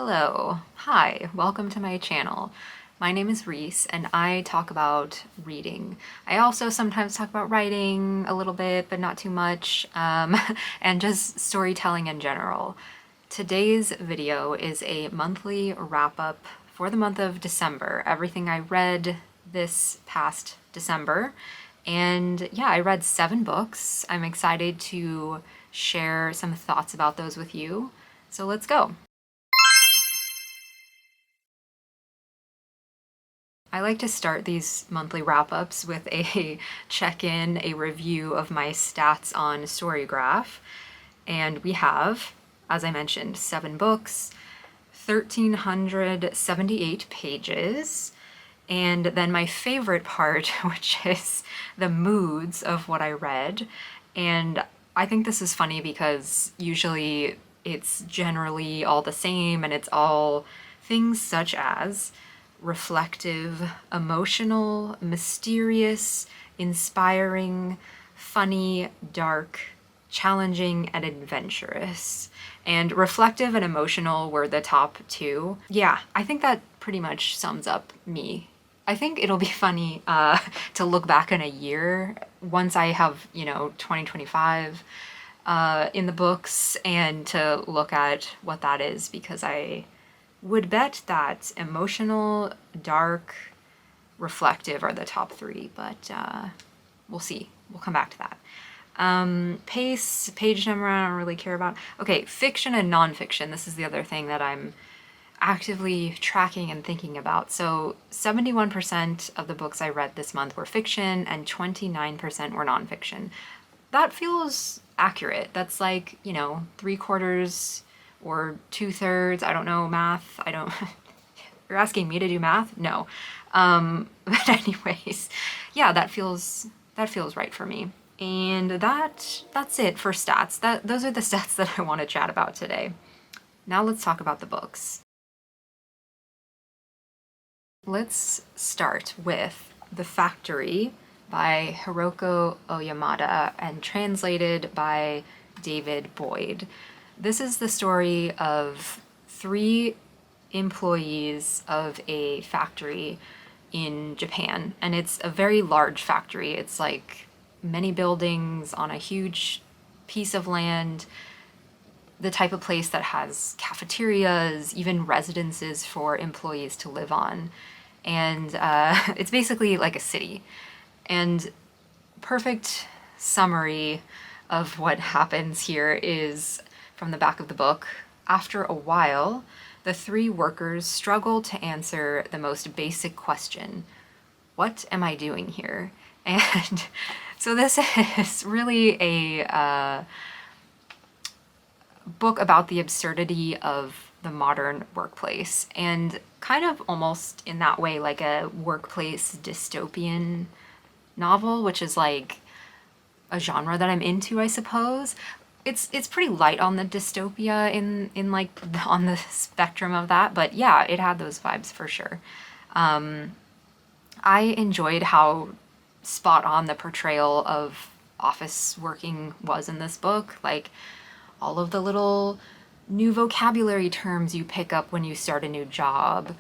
Hello, hi, welcome to my channel. My name is Reese and I talk about reading. I also sometimes talk about writing a little bit, but not too much, and just storytelling in general. Today's video is a monthly wrap-up for the month of December, everything I read this past December. And yeah, I read 7 books. I'm excited to share some thoughts about those with you. So let's go. I like to start these monthly wrap-ups with a check-in, a review of my stats on Storygraph. And we have, as I mentioned, 7 books, 1,378 pages, and then my favorite part, which is the moods of what I read. And I think this is funny because usually it's generally all the same and it's all things such as reflective, emotional, mysterious, inspiring, funny, dark, challenging, and adventurous. And reflective and emotional were the top 2. Yeah, I think that pretty much sums up me. I think it'll be funny to look back in a year once I have, 2025 in the books and to look at what that is, because I would bet that emotional, dark, reflective are the top 3, but we'll see. We'll come back to that. Pace, page number, I don't really care about. Okay, fiction and nonfiction. This is the other thing that I'm actively tracking and thinking about. So 71% of the books I read this month were fiction and 29% were nonfiction. That feels accurate. That's like, 3/4 or 2/3, I don't know math, I don't, you're asking me to do math? No. But anyways, yeah, that feels right for me. And that's it for stats. Those are the stats that I want to chat about today. Now let's talk about the books. Let's start with The Factory by Hiroko Oyamada and translated by David Boyd. This is the story of 3 employees of a factory in Japan, and it's a very large factory. It's like many buildings on a huge piece of land, the type of place that has cafeterias, even residences for employees to live on. And it's basically like a city. And perfect summary of what happens here is from the back of the book. After a while, the 3 workers struggle to answer the most basic question: what am I doing here? And so this is really a book about the absurdity of the modern workplace, and kind of almost in that way like a workplace dystopian novel, which is like a genre that I'm into, I suppose. It's pretty light on the dystopia in like on the spectrum of that, but yeah, it had those vibes for sure. I enjoyed how spot on the portrayal of office working was in this book. Like all of the little new vocabulary terms you pick up when you start a new job,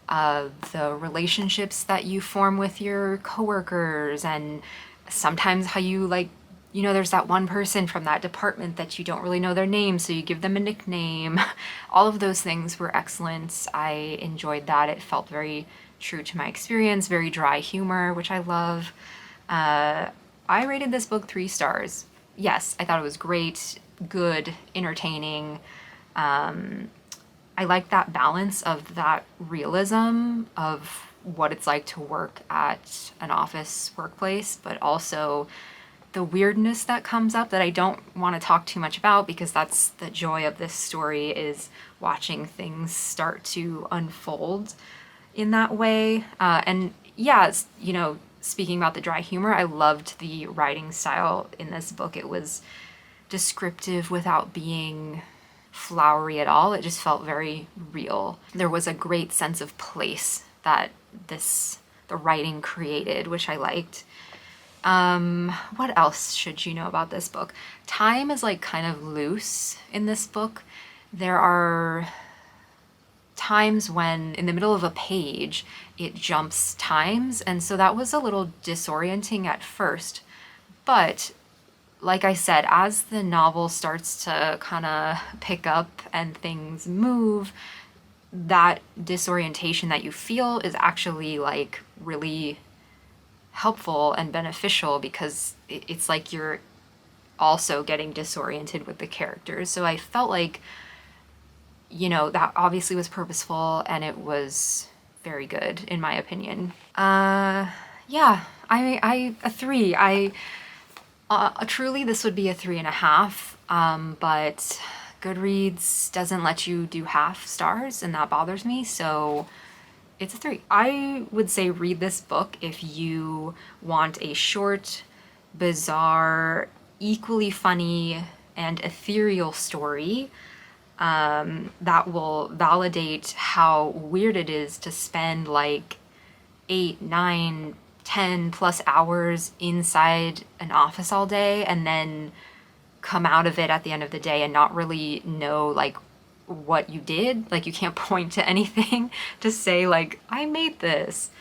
the relationships that you form with your coworkers, and sometimes how you there's that one person from that department that you don't really know their name, so you give them a nickname. All of those things were excellent. I enjoyed that. It felt very true to my experience, very dry humor, which I love. I rated this book 3 stars. Yes, I thought it was great, good, entertaining. I like that balance of that realism of what it's like to work at an office workplace, but also the weirdness that comes up that I don't want to talk too much about, because that's the joy of this story, is watching things start to unfold in that way. And yeah, speaking about the dry humor, I loved the writing style in this book. It was descriptive without being flowery at all. It just felt very real. There was a great sense of place that the writing created, which I liked. What else should you know about this book? Time is like kind of loose in this book. There are times when in the middle of a page it jumps times, and so that was a little disorienting at first. But like I said, as the novel starts to kind of pick up and things move, that disorientation that you feel is actually like really helpful and beneficial, because it's like you're also getting disoriented with the characters. So I felt like, you know, that obviously was purposeful and it was very good in my opinion. Yeah, I a 3. Truly this would be a 3.5, but Goodreads doesn't let you do half stars and that bothers me, so it's a 3. I would say read this book if you want a short, bizarre, equally funny, and ethereal story that will validate how weird it is to spend like 8, 9, 10 plus hours inside an office all day and then come out of it at the end of the day and not really know like what you did. Like you can't point to anything to say like, I made this.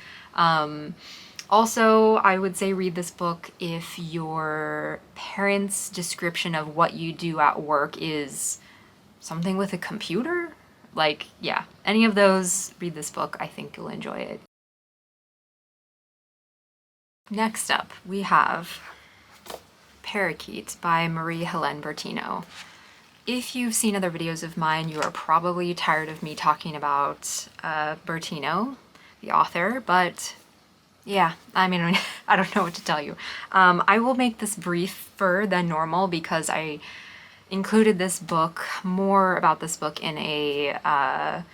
Also, I would say read this book if your parents' description of what you do at work is something with a computer. Like, yeah, any of those, read this book. I think you'll enjoy it. Next up, we have Parakeet by Marie-Helene Bertino. If you've seen other videos of mine, you are probably tired of me talking about Bertino, the author, but yeah, I mean, I don't know what to tell you. I will make this briefer than normal because I included this book, more about this book, in a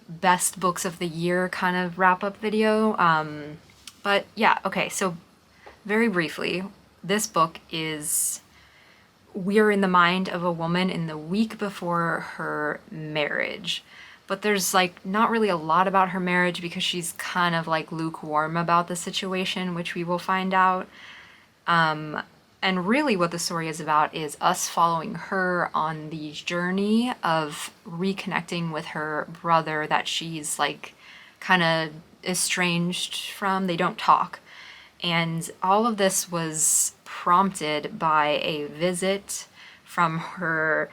best books of the year kind of wrap-up video. But yeah, okay, so very briefly, this book is, we're in the mind of a woman in the week before her marriage. But there's like not really a lot about her marriage because she's kind of like lukewarm about the situation, which we will find out. And really what the story is about is us following her on the journey of reconnecting with her brother that she's like kind of estranged from. They don't talk. And all of this was prompted by a visit from her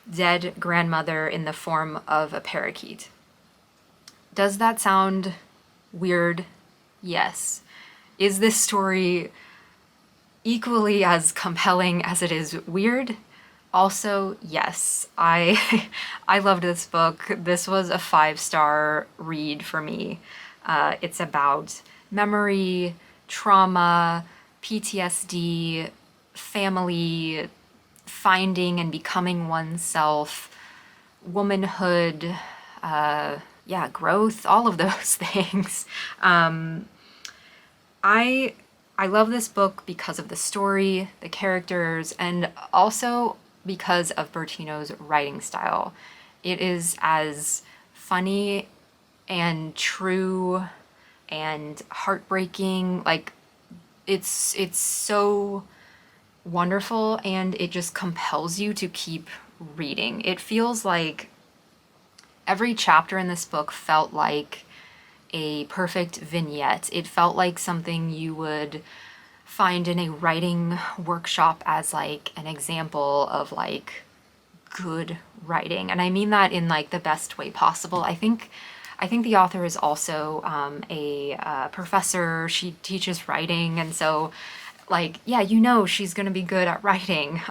dead grandmother in the form of a parakeet. Does that sound weird? Yes. Is this story equally as compelling as it is weird? Also, yes. I loved this book. This was a 5-star read for me. It's about memory, trauma, PTSD, family, finding and becoming oneself, womanhood, yeah, growth, all of those things. I love this book because of the story, the characters, and also because of Bertino's writing style. It is as funny and true and heartbreaking. Like, it's so wonderful, and it just compels you to keep reading. It feels like every chapter in this book felt like a perfect vignette. It felt like something you would find in a writing workshop as like an example of like good writing. And I mean that in like the best way possible. I think the author is also a professor. She teaches writing, and so like, yeah, you know she's gonna be good at writing.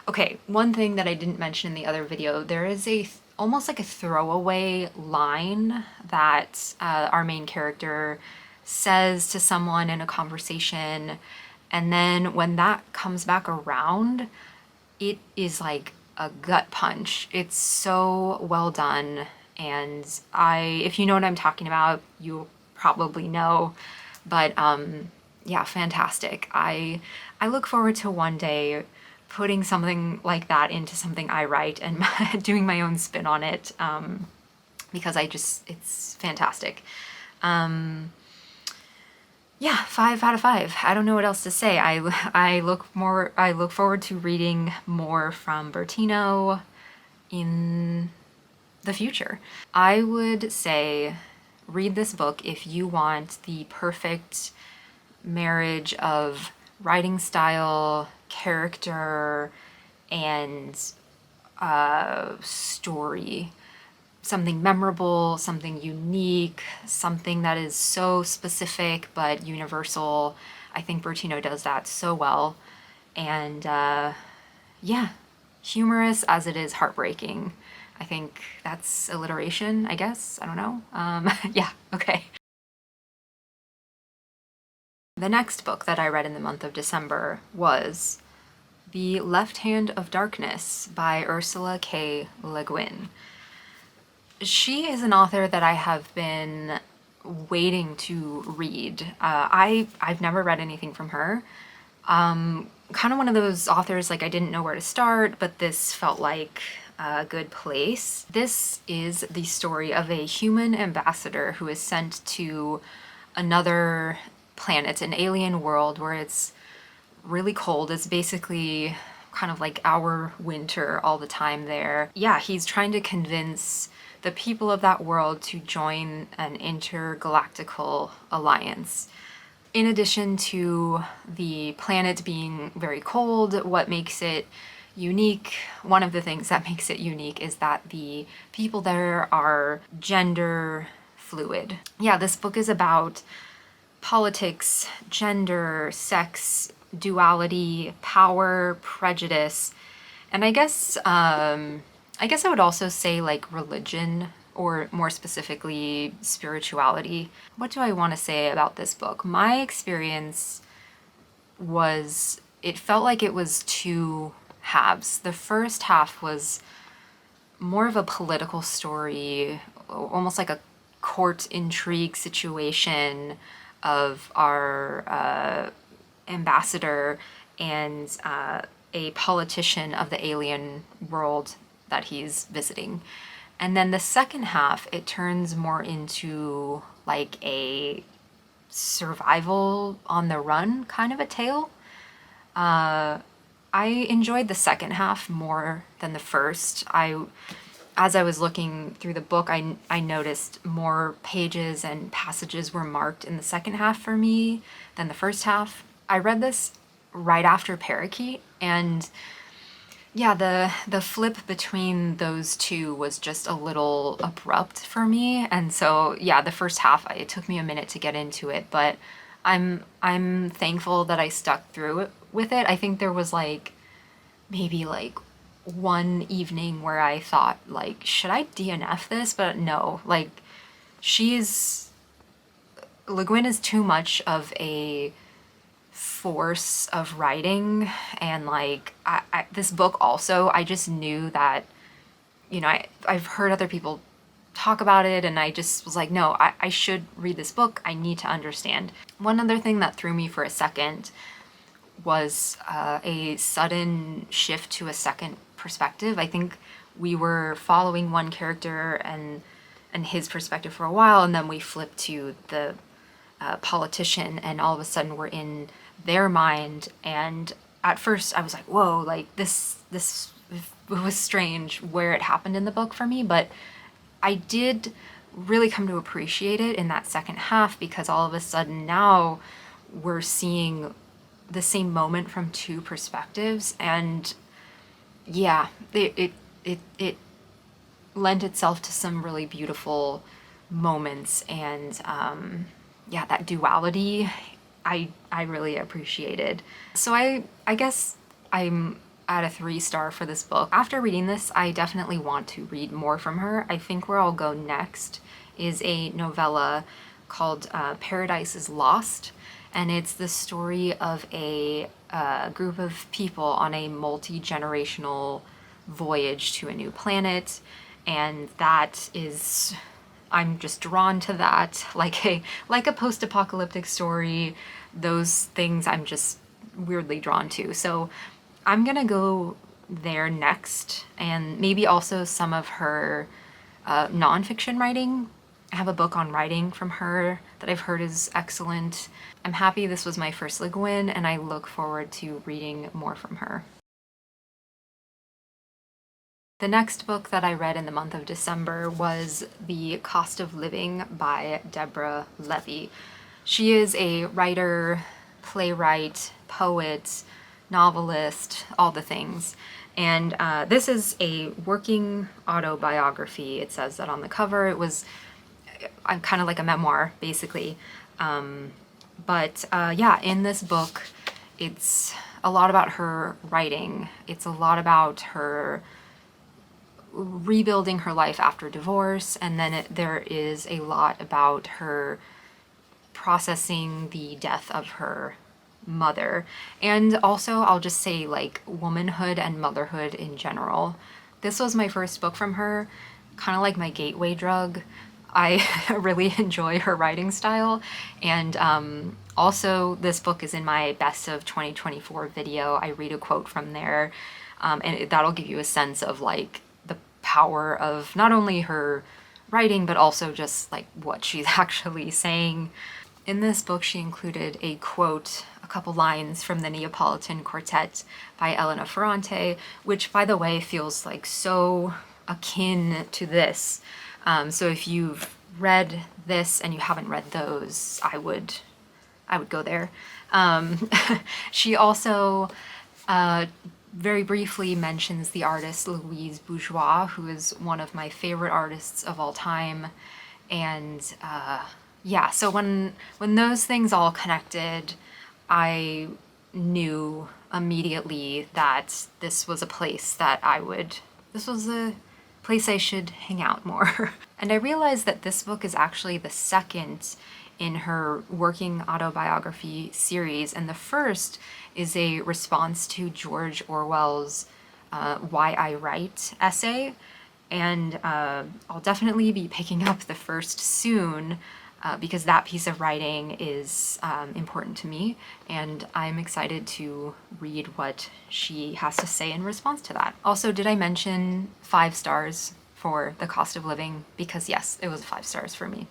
Okay, one thing that I didn't mention in the other video, there is almost like a throwaway line that our main character says to someone in a conversation, and then when that comes back around, it is like a gut punch. It's so well done, and if you know what I'm talking about, you'll probably know, but yeah, fantastic. I look forward to one day putting something like that into something I write and doing my own spin on it, because it's fantastic. Yeah, 5 out of 5. I don't know what else to say. I look forward to reading more from Bertino in the future. I would say read this book if you want the perfect marriage of writing style, character, and story. Something memorable, something unique, something that is so specific but universal. I think Bertino does that so well. And yeah, humorous as it is heartbreaking. I think that's alliteration, I guess. I don't know. Yeah, okay. The next book that I read in the month of December was The Left Hand of Darkness by Ursula K. Le Guin. She is an author that I have been waiting to read. I've never read anything from her. Kind of one of those authors, like I didn't know where to start, but this felt like a good place. This is the story of a human ambassador who is sent to another planet, an alien world where it's really cold. It's basically kind of like our winter all the time there. Yeah, he's trying to convince the people of that world to join an intergalactical alliance. In addition to the planet being very cold, what makes it unique, one of the things that makes it unique is that the people there are gender fluid. Yeah, this book is about politics, gender, sex, duality, power, prejudice, and I guess I would also say like religion, or more specifically spirituality. What do I want to say about this book? My experience was, it felt like it was two halves. The first half was more of a political story, almost like a court intrigue situation of our ambassador and a politician of the alien world that he's visiting. And then the second half, it turns more into like a survival on the run kind of a tale. I enjoyed the second half more than the first. As I was looking through the book, I noticed more pages and passages were marked in the second half for me than the first half. I read this right after Parakeet, and yeah, the flip between those two was just a little abrupt for me. And so yeah, the first half, it took me a minute to get into it, but I'm thankful that I stuck through it with it. I think there was like maybe like one evening where I thought like, should I DNF this? But no, like Le Guin is too much of a force of writing, and like this book also, I just knew that, you know, I've heard other people talk about it, and I just was like, no, I should read this book. I need to understand. One other thing that threw me for a second was a sudden shift to a second perspective. I think we were following one character and his perspective for a while, and then we flipped to the politician, and all of a sudden we're in their mind. And at first I was like, whoa, like this was strange where it happened in the book for me, but I did really come to appreciate it in that second half, because all of a sudden now we're seeing the same moment from two perspectives. And yeah, it lent itself to some really beautiful moments, and yeah, that duality I really appreciated. So I guess I'm at a 3-star for this book. After reading this, I definitely want to read more from her. I think where I'll go next is a novella called Paradise is Lost, and it's the story of a group of people on a multi-generational voyage to a new planet, and that is, I'm just drawn to that, like a post-apocalyptic story. Those things I'm just weirdly drawn to. So I'm gonna go there next, and maybe also some of her nonfiction writing. I have a book on writing from her that I've heard is excellent. I'm happy this was my first Le Guin, and I look forward to reading more from her. The next book that I read in the month of December was The Cost of Living by Deborah Levy. She is a writer, playwright, poet, novelist, all the things. And this is a working autobiography. It says that on the cover. It was kind of like a memoir, basically. Yeah, in this book, it's a lot about her writing. It's a lot about her rebuilding her life after divorce, and then there is a lot about her processing the death of her mother. And also, I'll just say, like, womanhood and motherhood in general. This was my first book from her, kind of like my gateway drug. I really enjoy her writing style, and also this book is in my best of 2024 video. I read a quote from there, and that'll give you a sense of like the power of not only her writing but also just like what she's actually saying. In this book she included a quote, a couple lines from the Neapolitan Quartet by Elena Ferrante, which by the way feels like so akin to this. So if you've read this and you haven't read those, I would go there. She also very briefly mentions the artist Louise Bourgeois, who is one of my favorite artists of all time. And yeah, so when those things all connected, I knew immediately that this was a place that this was a place I should hang out more. And I realized that this book is actually the second in her working autobiography series, and the first is a response to George Orwell's Why I Write essay, and I'll definitely be picking up the first soon because that piece of writing is important to me, and I'm excited to read what she has to say in response to that. Also, did I mention 5 stars for The Cost of Living? Because yes, it was 5 stars for me.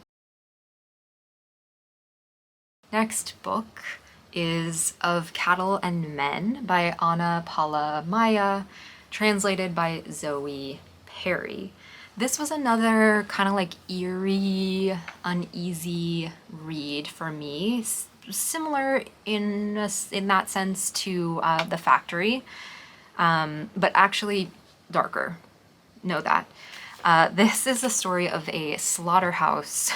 Next book is Of Cattle and Men by Anna Paula Maia, translated by Zoe Perry. This was another kind of like eerie, uneasy read for me, similar in that sense to The Factory, but actually darker. Know that. This is the story of a slaughterhouse.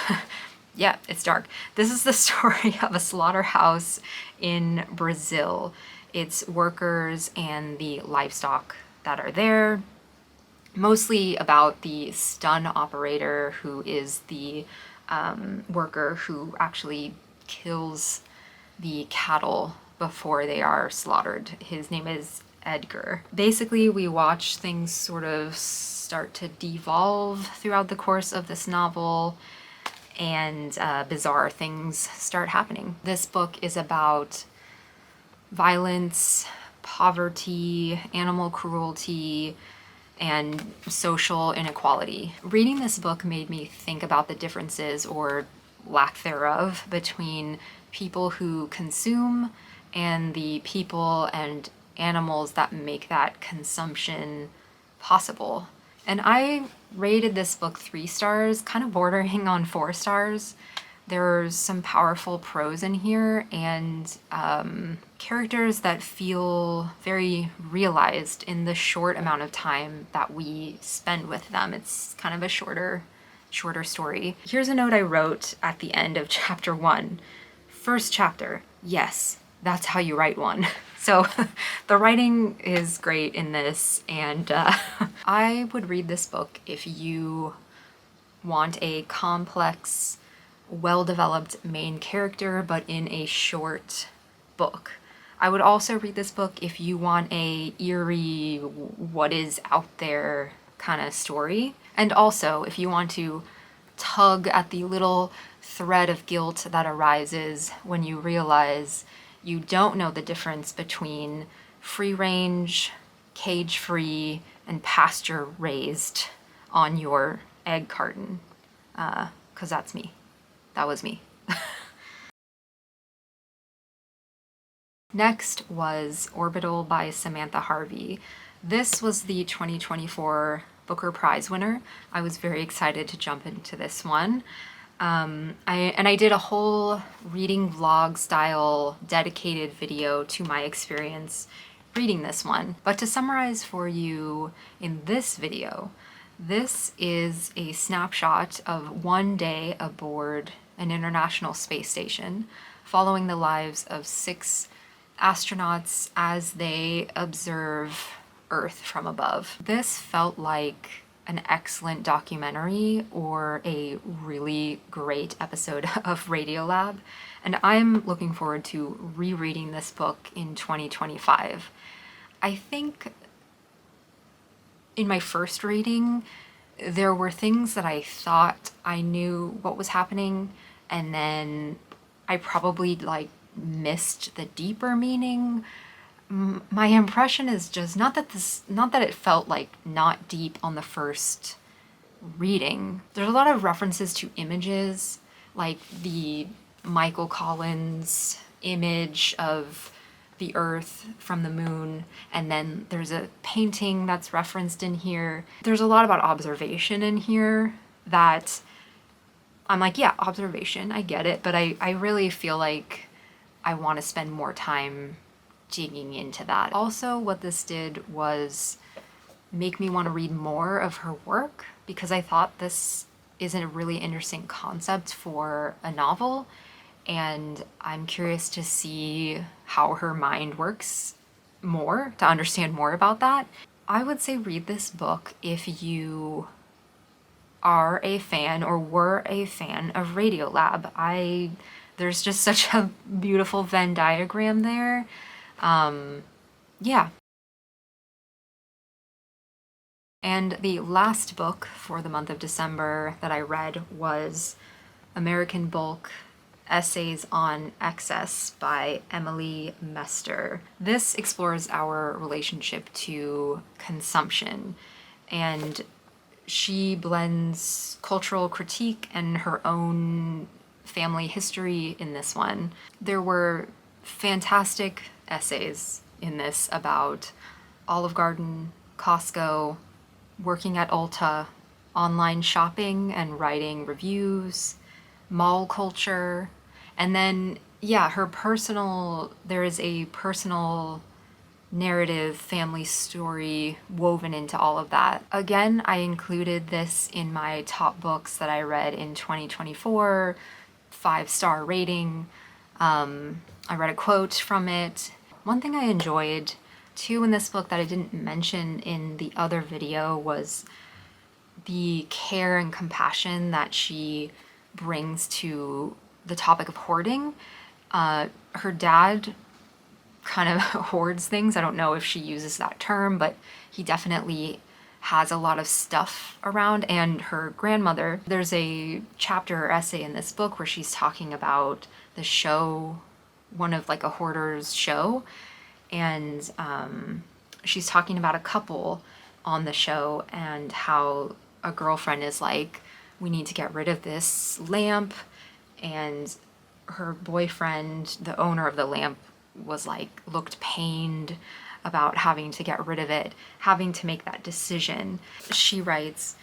Yeah, it's dark. This is the story of a slaughterhouse in Brazil. It's workers and the livestock that are there. Mostly about the stun operator, who is the worker who actually kills the cattle before they are slaughtered. His name is Edgar. Basically, we watch things sort of start to devolve throughout the course of this novel, and bizarre things start happening. This book is about violence, poverty, animal cruelty, and social inequality. Reading this book made me think about the differences, or lack thereof, between people who consume and the people and animals that make that consumption possible. And I rated this book 3 stars, kind of bordering on 4 stars. There's some powerful prose in here, and characters that feel very realized in the short amount of time that we spend with them. It's kind of a shorter story. Here's a note I wrote at the end of chapter 1. First chapter, yes, that's how you write one. So the writing is great in this, and I would read this book if you want a complex, well-developed main character, but in a short book. I would also read this book if you want a eerie, what is out there kind of story. And also if you want to tug at the little thread of guilt that arises when you realize you don't know the difference between free range, cage free, and pasture raised on your egg carton. 'Cause that's me. That was me. Next was Orbital by Samantha Harvey. This was the 2024 Booker Prize winner. I was very excited to jump into this one. I did a whole reading vlog style dedicated video to my experience reading this one. But to summarize for you in this video, this is a snapshot of one day aboard an International Space Station, following the lives of 6 astronauts as they observe Earth from above. This felt like an excellent documentary or a really great episode of Radiolab, and I'm looking forward to rereading this book in 2025. I think in my first reading, there were things that I thought I knew what was happening, and then I probably missed the deeper meaning. My impression is just not that it felt not deep on the first reading. There's a lot of references to images, like the Michael Collins image of the Earth from the moon, and then there's a painting that's referenced in here. There's a lot about observation in here that I'm like, yeah, observation, I get it, but I really feel like I want to spend more time digging into that. Also, what this did was make me want to read more of her work, because I thought this is a really interesting concept for a novel, and I'm curious to see how her mind works more, to understand more about that. I would say read this book if you are a fan or were a fan of Radiolab. There's just such a beautiful Venn diagram there. Yeah. And the last book for the month of December that I read was American Bulk: Essays on Excess by Emily Mester. This explores our relationship to consumption, and she blends cultural critique and her own family history in this one. There were fantastic essays in this about Olive Garden, Costco, working at Ulta, online shopping and writing reviews, mall culture, and then, yeah, there is a personal narrative family story woven into all of that. Again, I included this in my top books that I read in 2024, 5-star rating. I read a quote from it. One thing I enjoyed too in this book that I didn't mention in the other video was the care and compassion that she brings to the topic of hoarding. Her dad kind of hoards things. I don't know if she uses that term, but he definitely has a lot of stuff around. And her grandmother, there's a chapter or essay in this book where she's talking about the show, one of a hoarder's show, and she's talking about a couple on the show and how a girlfriend is like, we need to get rid of this lamp, and her boyfriend, the owner of the lamp, looked pained about having to get rid of it, having to make that decision. She writes,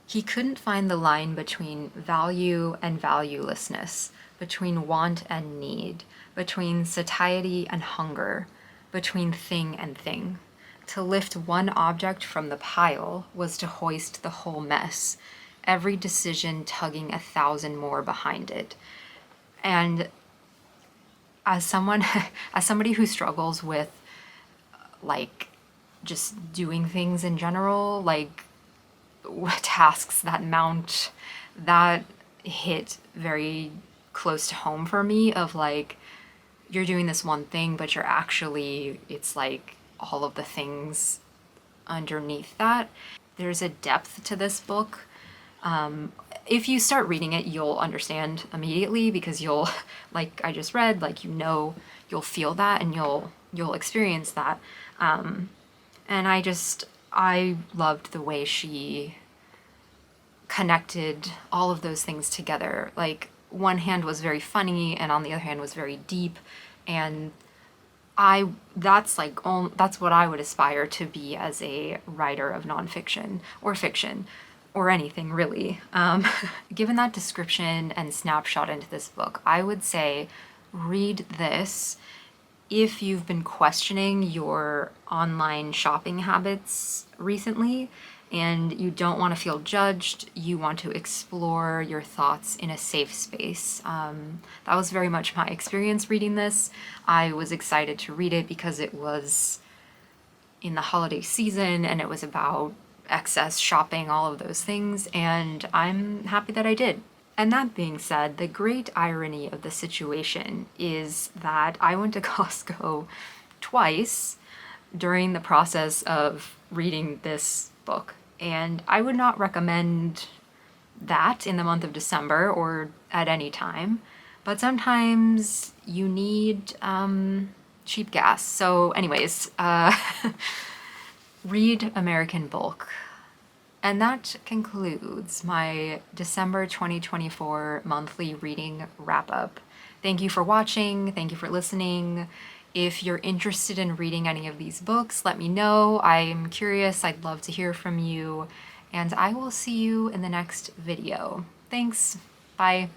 he couldn't find the line between value and valuelessness, between want and need, between satiety and hunger, between thing and thing. To lift one object from the pile was to hoist the whole mess, every decision tugging 1,000 more behind it. And as somebody who struggles with just doing things in general, tasks that mount, that hit very close to home for me, of you're doing this one thing, but it's all of the things underneath that. There's a depth to this book. If you start reading it, you'll understand immediately, because you'll, like I just read, you'll feel that and you'll experience that. And I loved the way she connected all of those things together. One hand was very funny, and on the other hand was very deep, and that's what I would aspire to be as a writer of nonfiction or fiction or anything really. Given that description and snapshot into this book, I would say read this if you've been questioning your online shopping habits recently and you don't want to feel judged, you want to explore your thoughts in a safe space. That was very much my experience reading this. I was excited to read it because it was in the holiday season and it was about excess shopping, all of those things, and I'm happy that I did. And that being said, the great irony of the situation is that I went to Costco twice during the process of reading this book, and I would not recommend that in the month of December or at any time, but sometimes you need cheap gas. So anyways, read American Bulk. And that concludes my December 2024 monthly reading wrap-up. Thank you for watching, thank you for listening. If you're interested in reading any of these books, let me know. I'm curious, I'd love to hear from you, and I will see you in the next video. Thanks, bye.